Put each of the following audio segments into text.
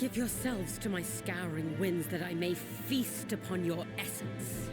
Give yourselves to my scouring winds that I may feast upon your essence.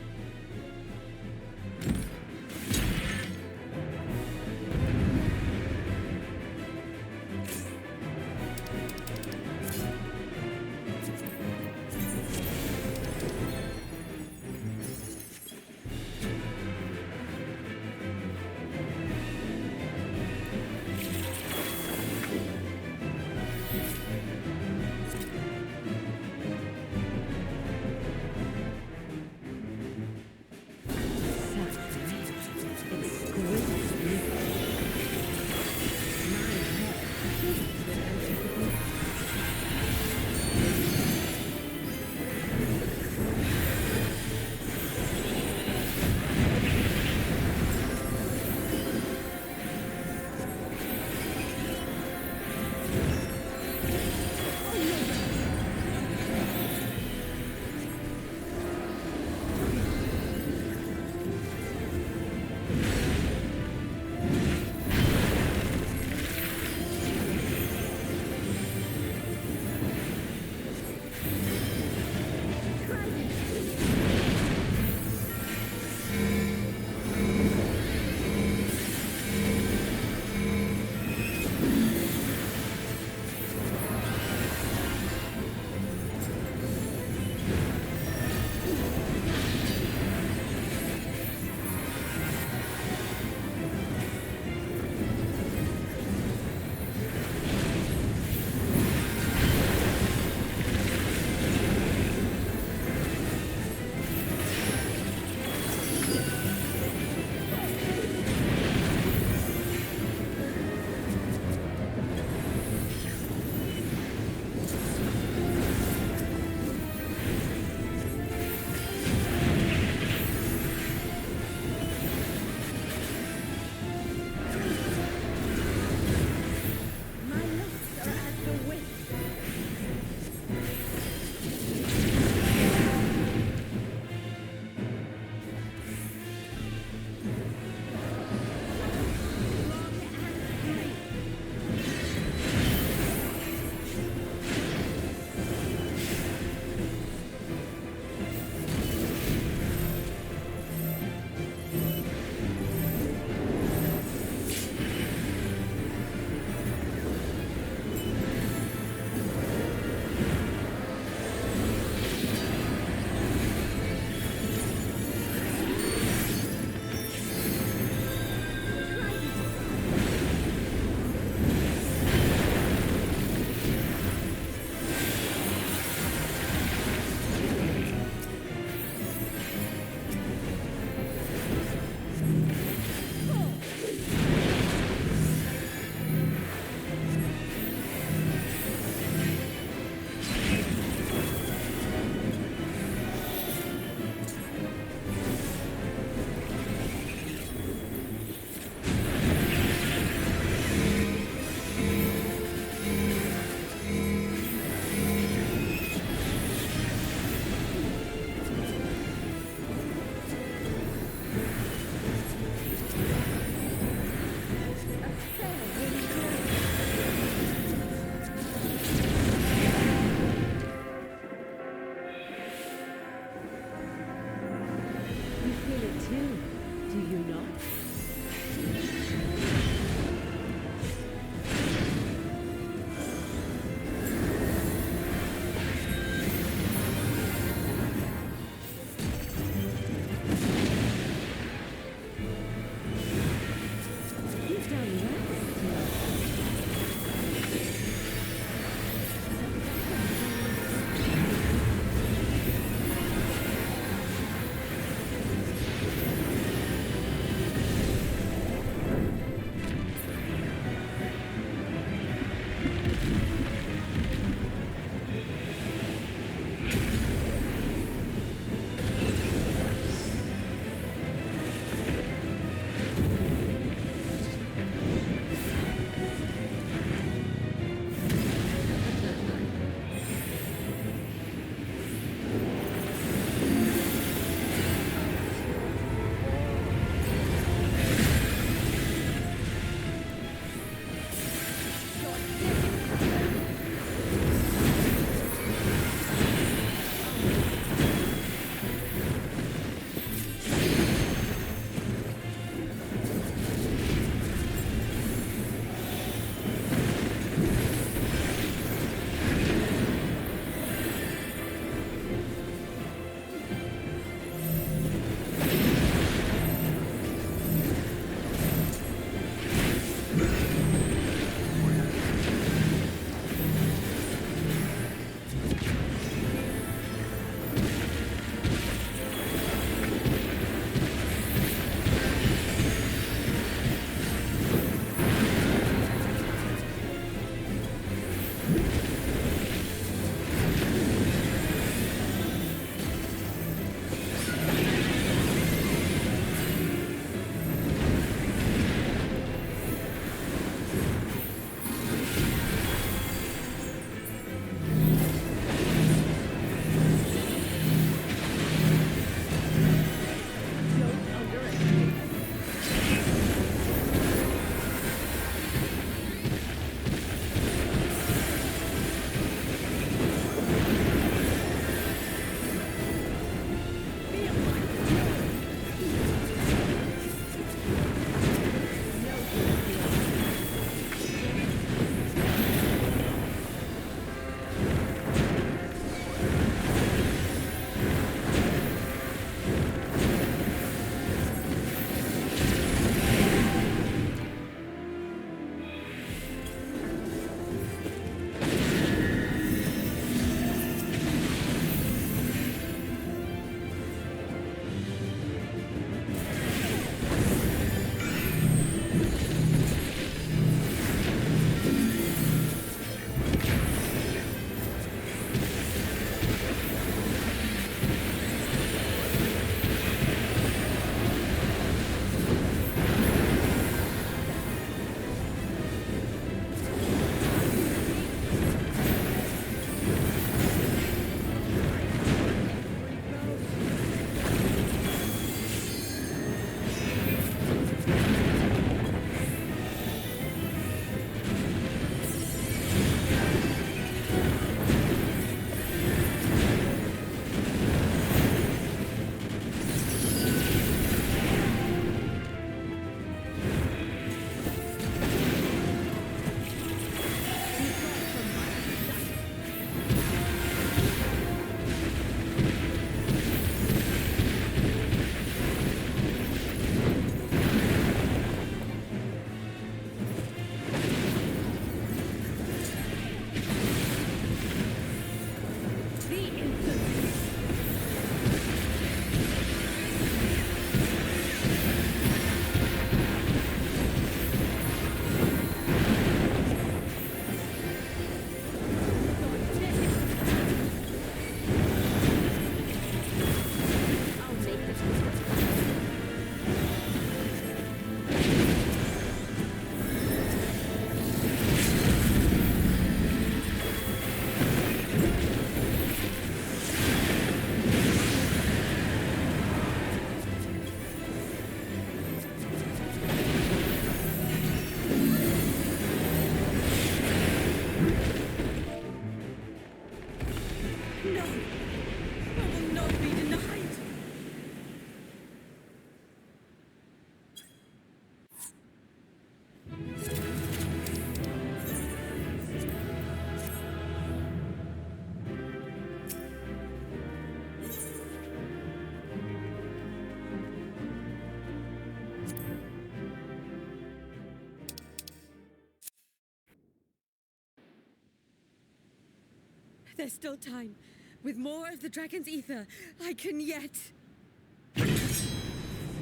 There's still time. With more of the dragon's ether, I can yet...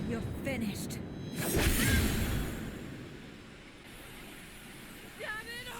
You're finished. Damn it all!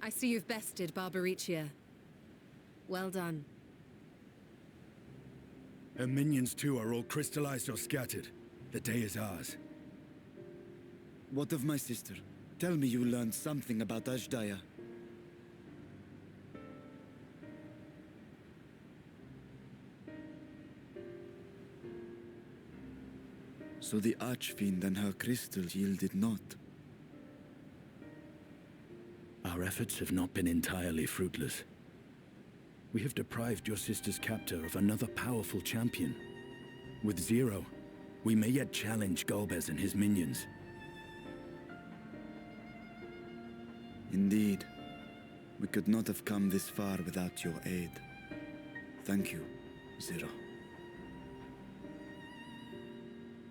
I see you've bested Barbaricia. Well done. Her minions too are all crystallized or scattered. The day is ours. What of my sister? Tell me you learned something about Ajdaya. So the Archfiend and her crystal yielded not. Our efforts have not been entirely fruitless. We have deprived your sister's captor of another powerful champion. With Zero, we may yet challenge Golbez and his minions. Indeed. We could not have come this far without your aid. Thank you, Zero.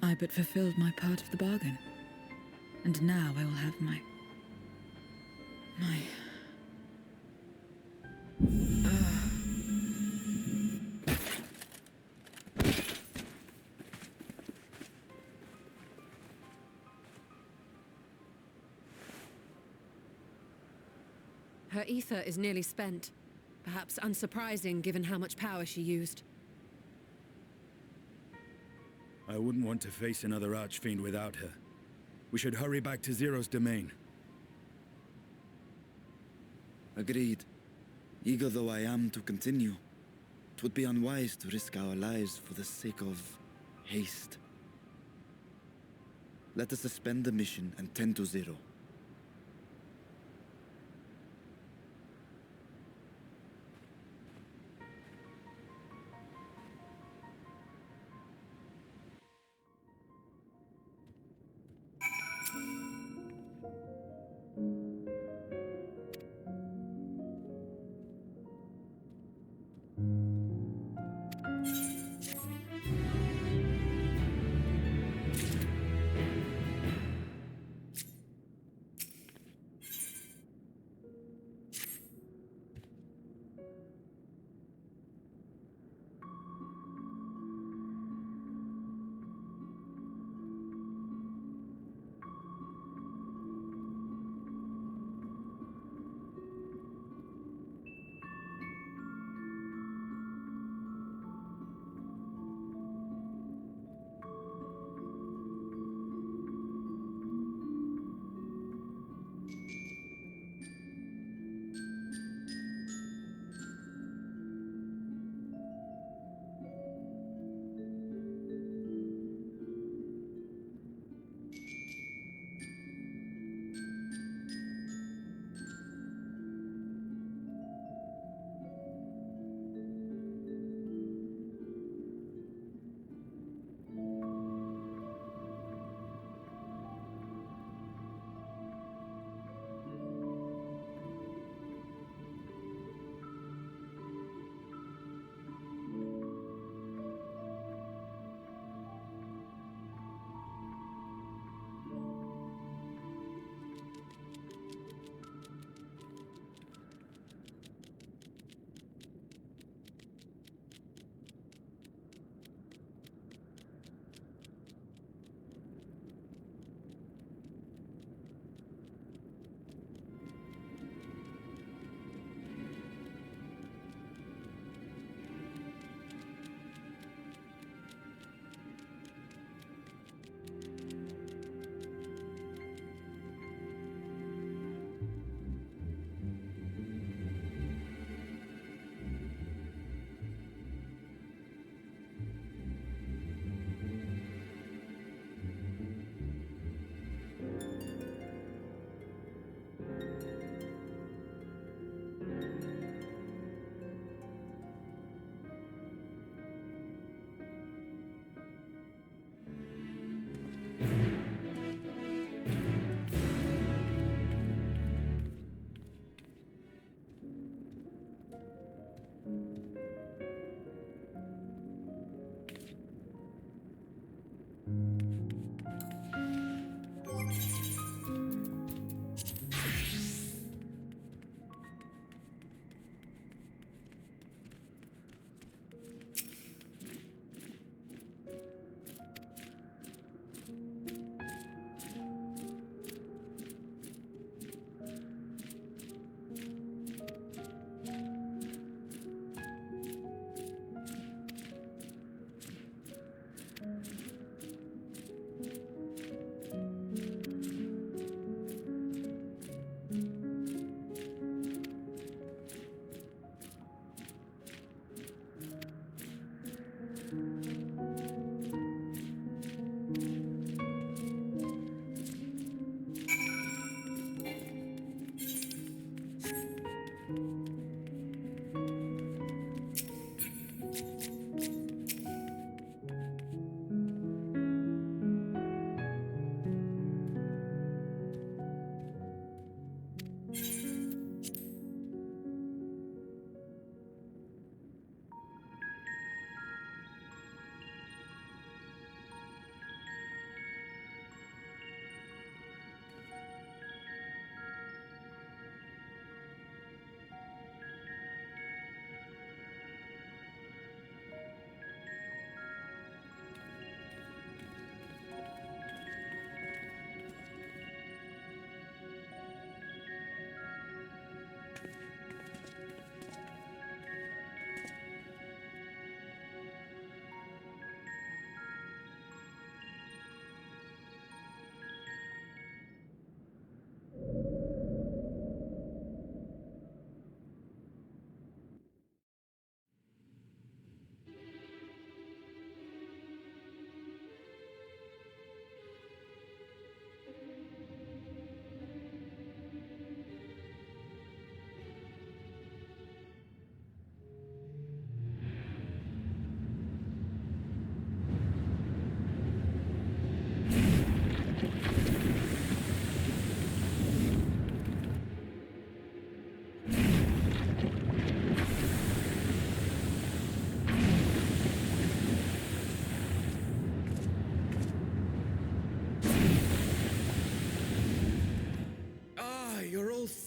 I but fulfilled my part of the bargain. And now I will have my... Her ether is nearly spent. Perhaps unsurprising given how much power she used. I wouldn't want to face another Archfiend without her. We should hurry back to Zero's domain. Agreed. Eager though I am to continue, it would be unwise to risk our lives for the sake of haste. Let us suspend the mission and tend to Zero.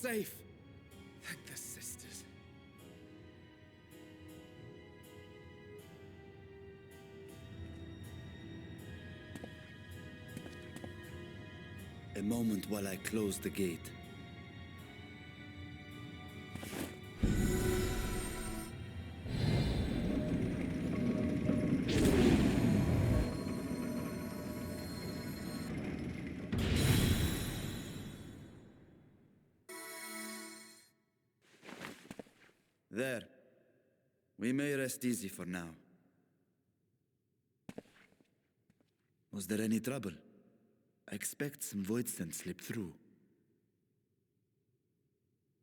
safe. Thank the sisters. A moment while I close the gate. There. We may rest easy for now. Was there any trouble? I expect some void scent slipped through.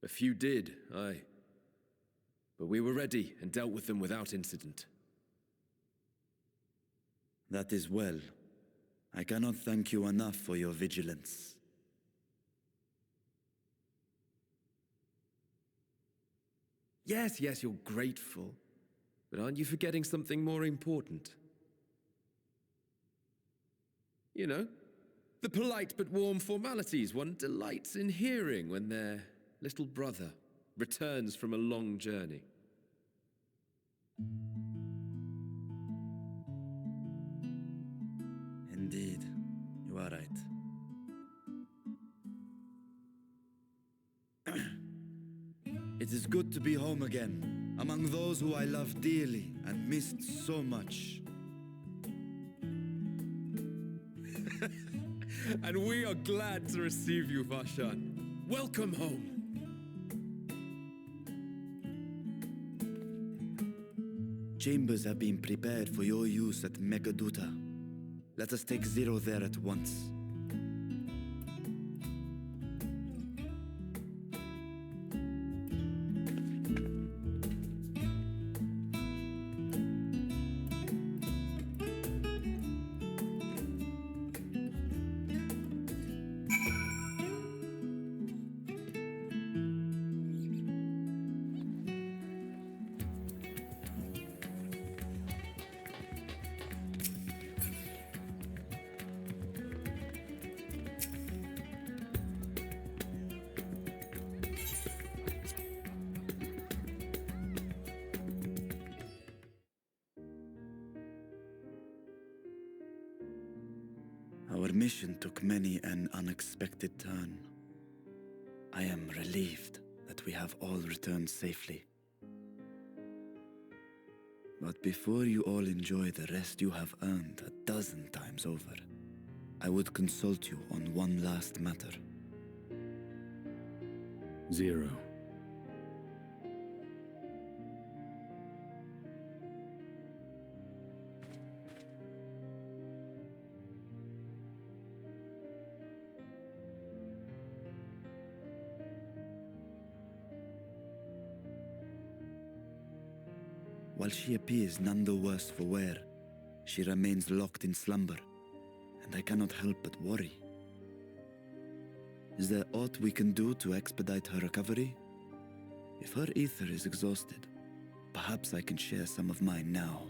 A few did, aye. But we were ready and dealt with them without incident. That is well. I cannot thank you enough for your vigilance. Yes, you're grateful. But aren't you forgetting something more important? You know, the polite but warm formalities one delights in hearing when their little brother returns from a long journey. Indeed, you are right. It is good to be home again, among those who I love dearly and missed so much. And we are glad to receive you, Varshan. Welcome home. Chambers have been prepared for your use at Megaduta. Let us take Zero there at once. Our mission took many an unexpected turn. I am relieved that we have all returned safely. But before you all enjoy the rest you have earned 12 times over, I would consult you on one last matter. Zero. While she appears none the worse for wear, she remains locked in slumber, and I cannot help but worry. Is there aught we can do to expedite her recovery? If her ether is exhausted, perhaps I can share some of mine now.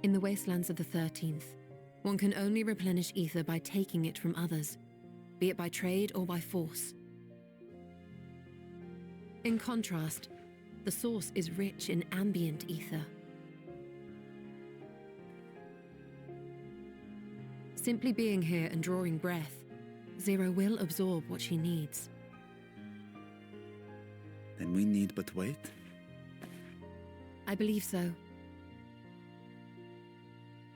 In the wastelands of the 13th, one can only replenish ether by taking it from others, be it by trade or by force. In contrast, the source is rich in ambient ether. Simply being here and drawing breath, Zero will absorb what she needs. Then we need but wait? I believe so.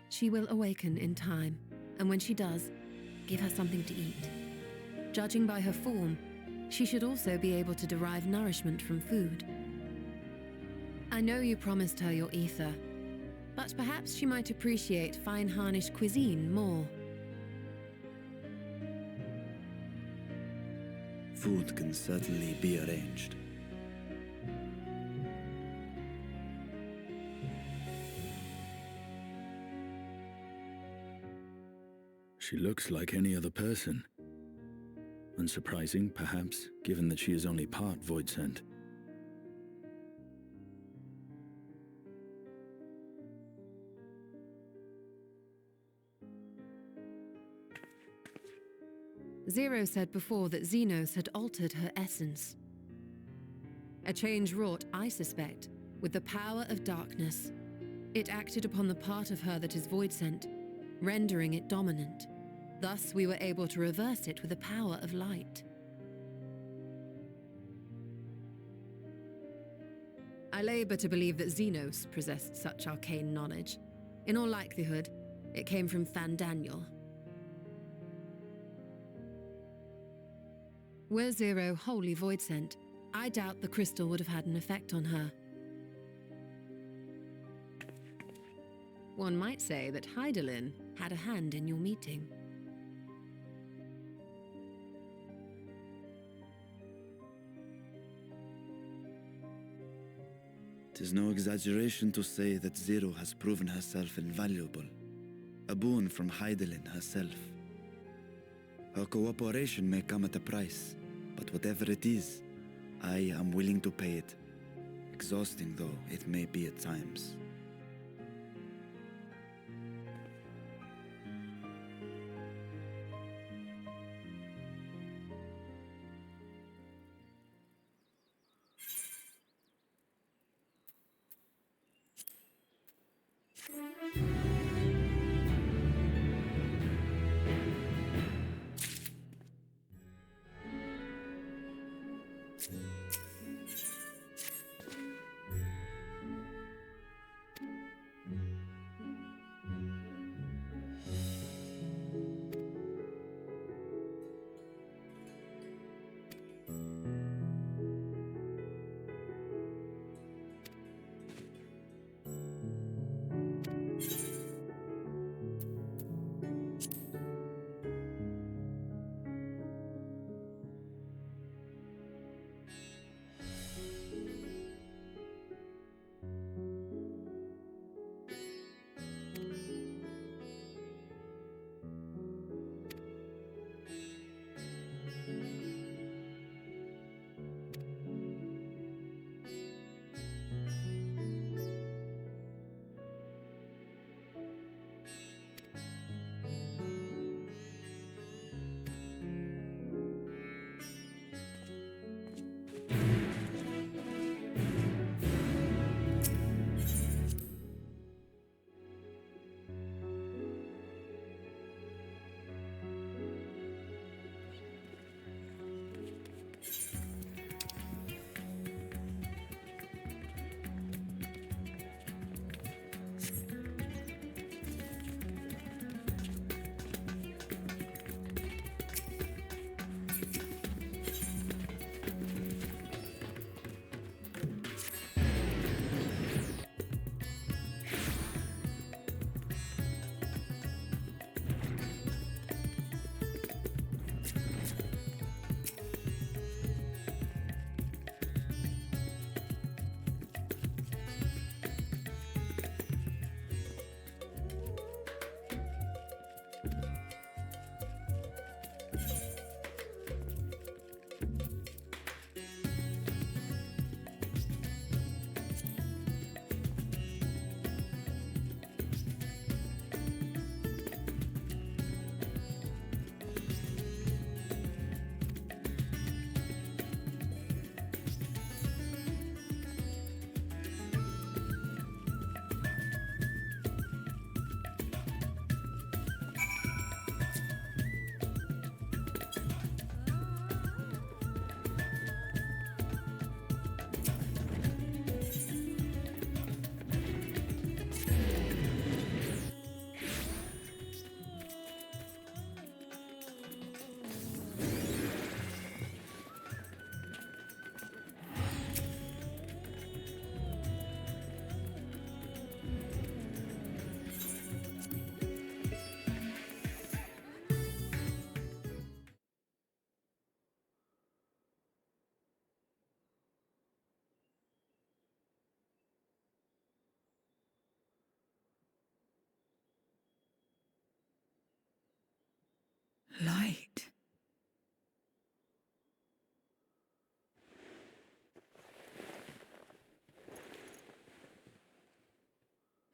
She will awaken in time, and when she does, give her something to eat. Judging by her form, she should also be able to derive nourishment from food. I know you promised her your ether, but perhaps she might appreciate fine harnished cuisine more. Food can certainly be arranged. She looks like any other person. Unsurprising, perhaps, given that she is only part void scent. Zero said before that Xenos had altered her essence. A change wrought, I suspect, with the power of darkness. It acted upon the part of her that is void-sent, rendering it dominant. Thus, we were able to reverse it with the power of light. I labor to believe that Xenos possessed such arcane knowledge. In all likelihood, it came from Fandaniel. Were Zero wholly void-sent, I doubt the crystal would have had an effect on her. One might say that Hydaelyn had a hand in your meeting. 'Tis no exaggeration to say that Zero has proven herself invaluable. A boon from Hydaelyn herself. Her cooperation may come at a price, but whatever it is, I am willing to pay it. Exhausting though it may be at times. Light.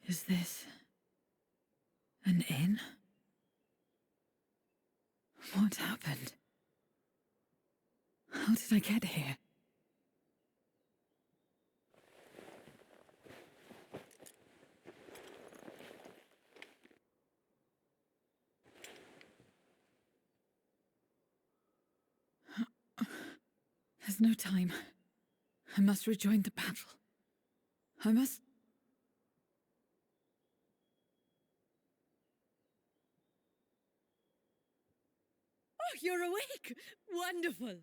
Is this an inn? What happened? How did I get here? There's no time. I must rejoin the battle. I must... Oh, you're awake! Wonderful!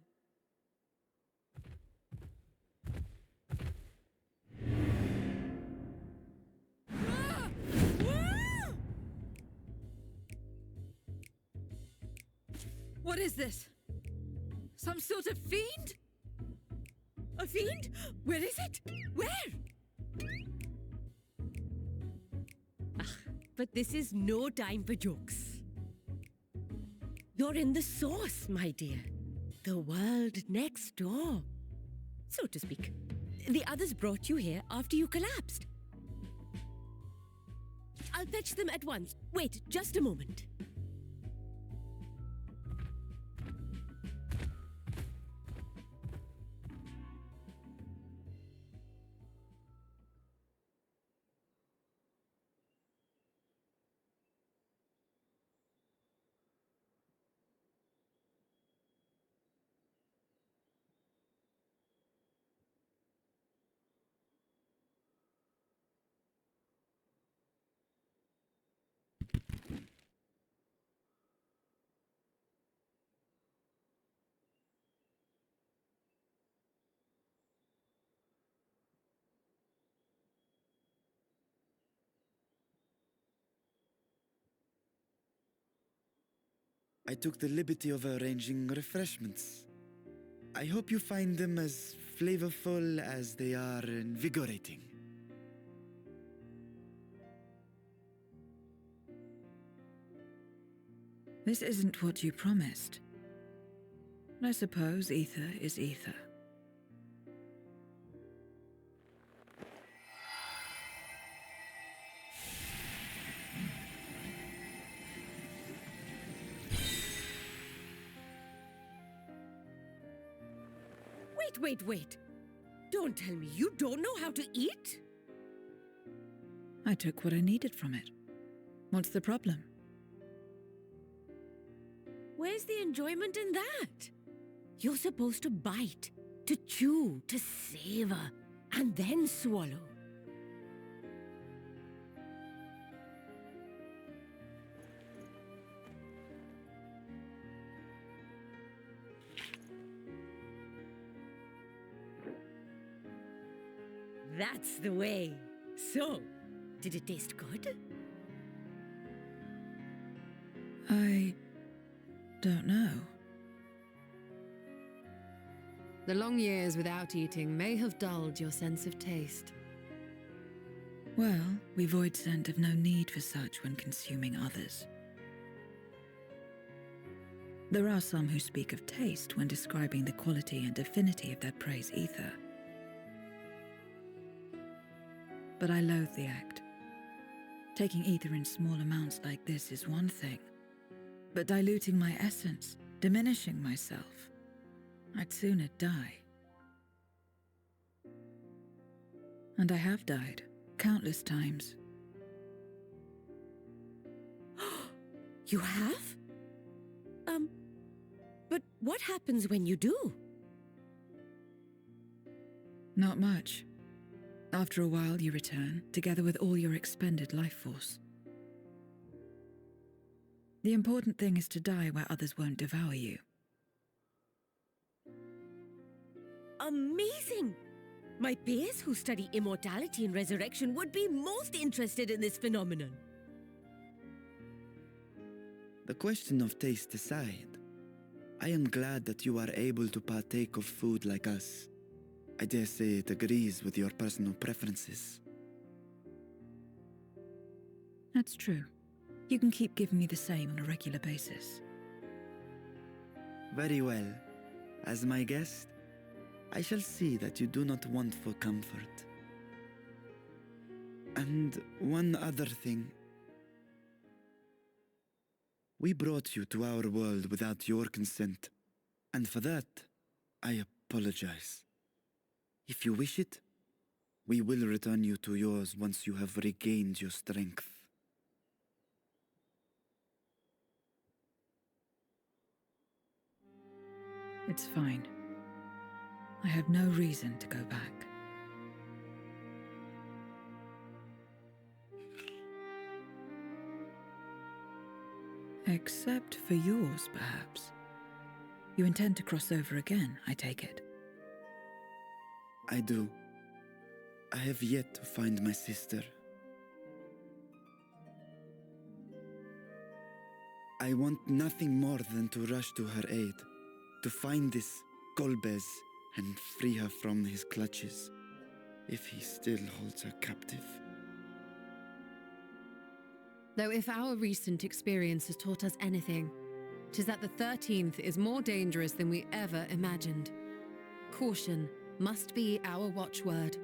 Ah! Ah! What is this? Some sort of fiend? A fiend? Where is it? Where? But this is no time for jokes. You're in the source, my dear. The world next door, so to speak. The others brought you here after you collapsed. I'll fetch them at once. Wait, just a moment. I took the liberty of arranging refreshments. I hope you find them as flavorful as they are invigorating. This isn't what you promised. I suppose ether is ether. Wait. Don't tell me you don't know how to eat? I took what I needed from it. What's the problem? Where's the enjoyment in that? You're supposed to bite, to chew, to savor, and then swallow. That's the way. So, did it taste good? I don't know. The long years without eating may have dulled your sense of taste. Well, we void scent have no need for such when consuming others. There are some who speak of taste when describing the quality and affinity of their prey's ether. But I loathe the act. Taking ether in small amounts like this is one thing, but diluting my essence, diminishing myself, I'd sooner die. And I have died, countless times. You have? But what happens when you do? Not much. After a while, you return, together with all your expended life force. The important thing is to die where others won't devour you. Amazing! My peers who study immortality and resurrection would be most interested in this phenomenon. The question of taste aside, I am glad that you are able to partake of food like us. I dare say it agrees with your personal preferences. That's true. You can keep giving me the same on a regular basis. Very well. As my guest, I shall see that you do not want for comfort. And one other thing. We brought you to our world without your consent, and for that, I apologize. If you wish it, we will return you to yours once you have regained your strength. It's fine. I have no reason to go back. Except for yours, perhaps. You intend to cross over again, I take it. I do. I have yet to find my sister. I want nothing more than to rush to her aid, to find this Golbez and free her from his clutches, if he still holds her captive. Though if our recent experience has taught us anything, 'tis that the 13th is more dangerous than we ever imagined. Caution must be our watchword.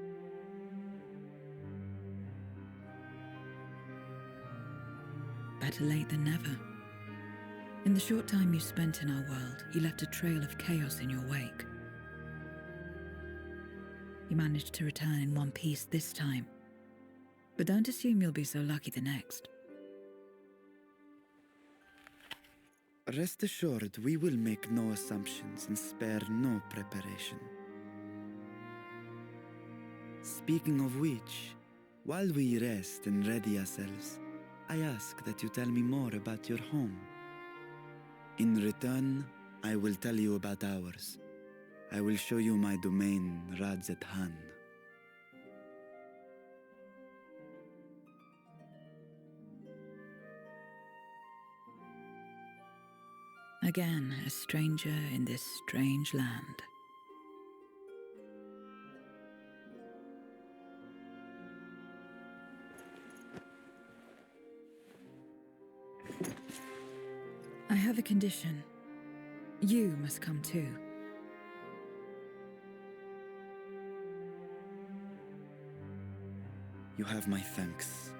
Better late than never. In the short time you spent in our world, you left a trail of chaos in your wake. You managed to return in one piece this time, but don't assume you'll be so lucky the next. Rest assured, we will make no assumptions and spare no preparation. Speaking of which, while we rest and ready ourselves, I ask that you tell me more about your home. In return, I will tell you about ours. I will show you my domain, Radzet Han. Again, a stranger in this strange land. I have a condition. You must come too. You have my thanks.